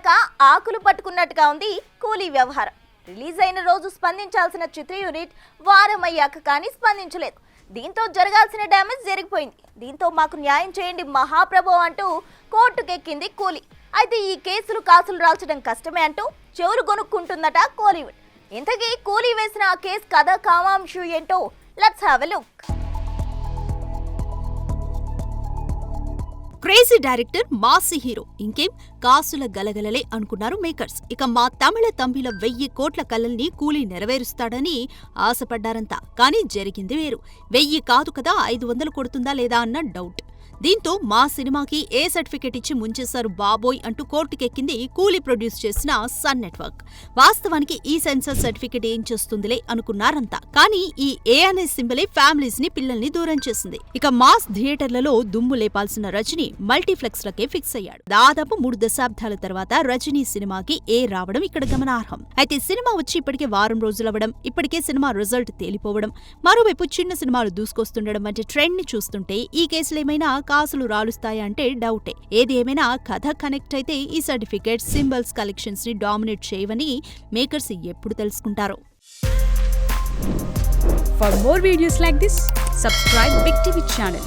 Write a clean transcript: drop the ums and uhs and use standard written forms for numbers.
లేక ఆకులు పట్టుకున్నట్టుగా ఉంది కూలీ వ్యవహారం. రిలీజ్ అయిన రోజు స్పందించాల్సిన చిత్ర యూనిట్ వారం అయ్యాక కానీ స్పందించలేదు. దీంతో జరగాల్సిన డ్యామేజ్ జరిగిపోయింది. దీంతో మాకు న్యాయం చేయండి మహాప్రభు అంటూ కోర్టుకెక్కింది కూలీ. అయితే ఈ కేసులు కాసులు రాల్చడం కష్టమే అంటూ చెవులు కొనుక్కుంటుందట కోలీవుడ్. ఇంతకీ కూలీ వేసిన ఆ కేసు కథ కామాంశు ఏంటో let's have a look. Crazy director, Masih hero, ఇంకేం కాసుల గలగలలే అనుకున్నారు మేకర్స్. ఇక మా తమిళ తంబిల 1000 కోట్ల కలల్ని కూలీ నెరవేరుస్తాడని ఆశపడ్డారంతా. కానీ జరిగింది వేరు. 1000 కాదు కదా 500 కొడుతుందా లేదా అన్న డౌట్. దీంతో మా సినిమాకి ఏ సర్టిఫికెట్ ఇచ్చి ముంచేశారు బాబోయ్ అంటూ కోర్టుకెక్కింది కూలీ ప్రొడ్యూస్ చేసిన సన్ నెట్వర్క్. వాస్తవానికి ఈ సెన్సార్ సర్టిఫికెట్ ఏం చేస్తుందిలే అనుకున్నారంతా. కానీ ఈ ఏ అనే సింబలే ఫ్యామిలీస్ ని, పిల్లల్ని దూరం చేసింది. ఇక మాస్ థియేటర్లలో దుమ్ము లేపాల్సిన రజనీ మల్టీప్లెక్స్ లకే ఫిక్స్ అయ్యాడు. దాదాపు 3 దశాబ్దాల తర్వాత రజనీ సినిమాకి ఏ రావడం ఇక్కడ గమనార్హం. అయితే సినిమా వచ్చి ఇప్పటికే వారం రోజులవ్వడం, ఇప్పటికే సినిమా రిజల్ట్ తేలిపోవడం, మరోవైపు చిన్న సినిమాలు దూసుకొస్తుండడం వంటి ట్రెండ్ ని చూస్తుంటే ఈ కేసులేమైనా కాసులు రాలుస్తాయా అంటే డౌటే. ఏది ఏమైనా కథ కనెక్ట్ అయితే ఈ సర్టిఫికేట్, సింబల్స్ కలెక్షన్స్ ని డామినేట్ చేయవని మేకర్స్ ఎప్పుడు తెలుసుకుంటారో. For more videos like this, subscribe Big TV channel.